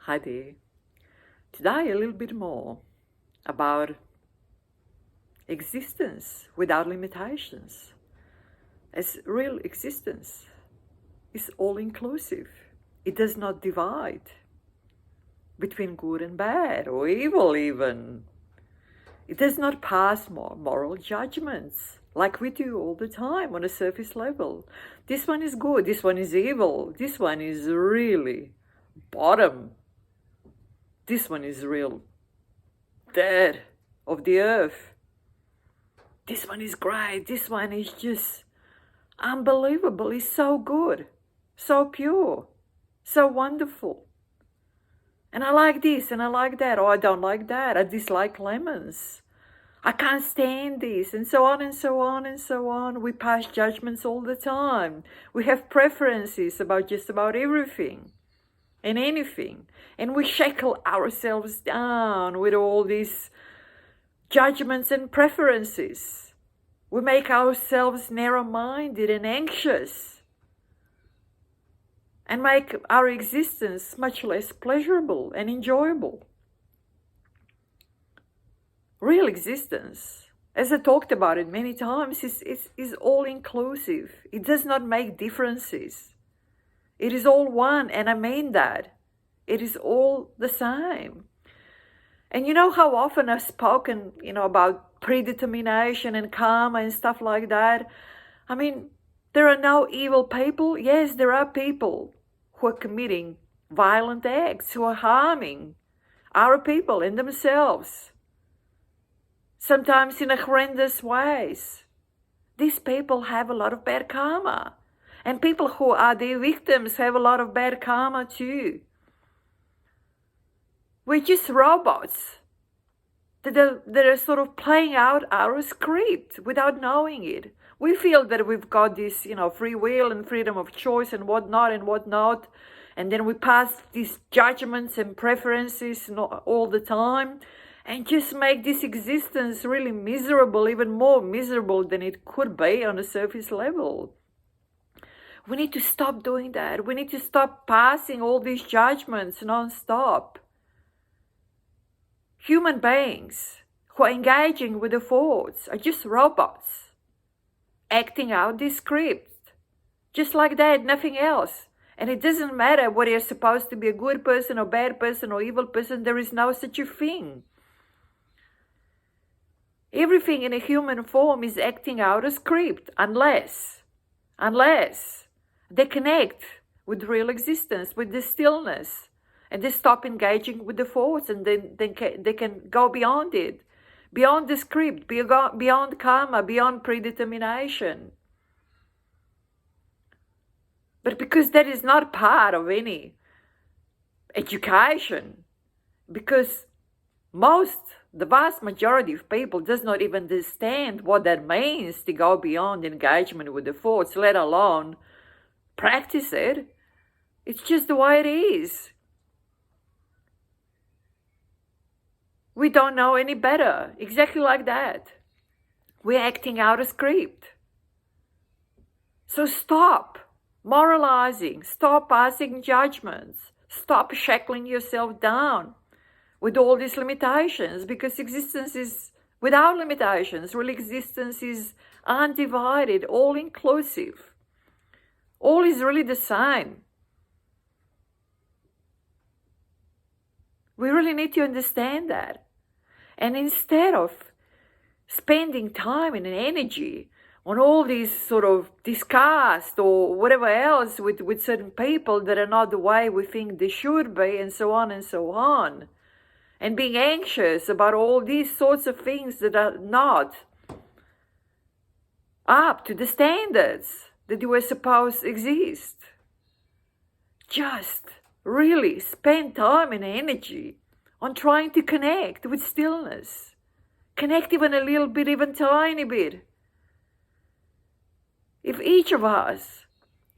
Hi there. Today a little bit more about existence without limitations. As real existence is all-inclusive. It does not divide between good and bad or evil even. It does not pass moral judgments like we do all the time on a surface level. This one is good, this one is evil, this one is really bottom. This one is real dead of the earth. This one is great. This one is just unbelievable. It's so good, so pure, so wonderful. And I like this and I like that. Oh, I don't like that. I dislike lemons. I can't stand this, and so on and so on and so on. We pass judgments all the time. We have preferences about just about everything and anything. And we shackle ourselves down with all these judgments and preferences. We make ourselves narrow-minded and anxious and make our existence much less pleasurable and enjoyable. Real existence, as I talked about it many times, is all-inclusive. It does not make differences. It is all one, and I mean that. It is all the same. And you know how often I've spoken, about predetermination and karma and stuff like that? I mean, there are no evil people. Yes, there are people who are committing violent acts, who are harming our people and themselves, sometimes in horrendous ways. These people have a lot of bad karma. And people who are their victims have a lot of bad karma too. We're just robots that are sort of playing out our script without knowing it. We feel that we've got this, free will and freedom of choice and whatnot. And then we pass these judgments and preferences all the time and just make this existence really miserable, even more miserable than it could be on a surface level. We need to stop doing that. We need to stop passing all these judgments non-stop. Human beings who are engaging with the thoughts are just robots, acting out this script. Just like that, nothing else. And it doesn't matter whether you're supposed to be a good person or bad person or evil person. There is no such a thing. Everything in a human form is acting out a script unless they connect with real existence, with the stillness, and they stop engaging with the thoughts, and then they can go beyond it, beyond the script, beyond karma, beyond predetermination. But because that is not part of any education, because the vast majority of people does not even understand what that means to go beyond engagement with the thoughts, let alone practice it. It's just the way it is. We don't know any better. Exactly like that. We're acting out a script. So stop moralizing. Stop passing judgments. Stop shackling yourself down with all these limitations, because existence is without limitations. Real existence is undivided, all-inclusive. All is really the same. We really need to understand that. And instead of spending time and energy on all these sort of disgust or whatever else with certain people that are not the way we think they should be, and so on, and being anxious about all these sorts of things that are not up to the standards that you were supposed to exist. Just really spend time and energy on trying to connect with stillness. Connect even a little bit, even tiny bit. If each of us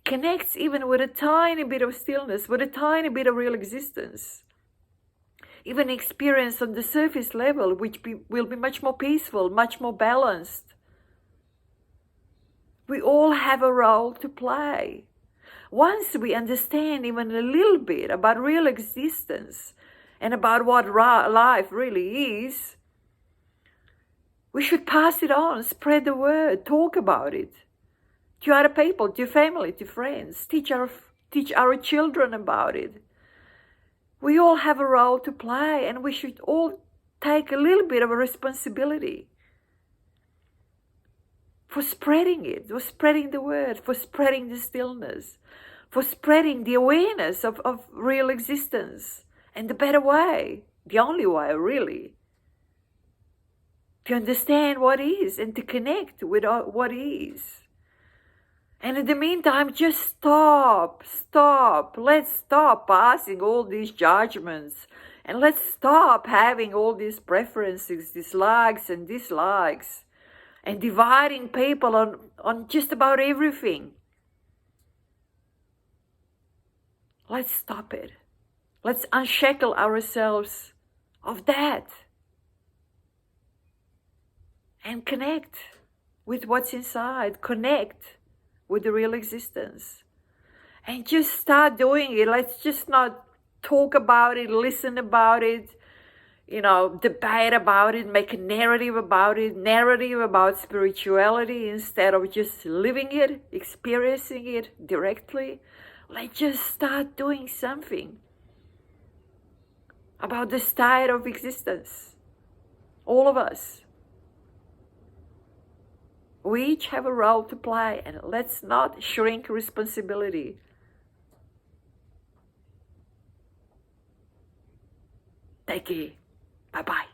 connects even with a tiny bit of stillness, with a tiny bit of real existence, even experience on the surface level, which will be much more peaceful, much more balanced. We all have a role to play. once we understand even a little bit about real existence and about what life really is, we should pass it on, spread the word, talk about it to other people, to family, to friends, teach our children about it. We all have a role to play, and we should all take a little bit of a responsibility for spreading it, for spreading the word, for spreading the stillness, for spreading the awareness of real existence and the better way, the only way really, to understand what is and to connect with what is. And in the meantime, just stop. Let's stop passing all these judgments, and let's stop having all these preferences, dislikes and dislikes, and dividing people on just about everything. Let's stop it. Let's unshackle ourselves of that and connect with what's inside. Connect with the real existence. And just start doing it. Let's just not talk about it, listen about it, debate about it, make a narrative about spirituality instead of just living it, experiencing it directly. Let's just start doing something about the state of existence. All of us. We each have a role to play, and let's not shrink responsibility. Take care. Bye-bye.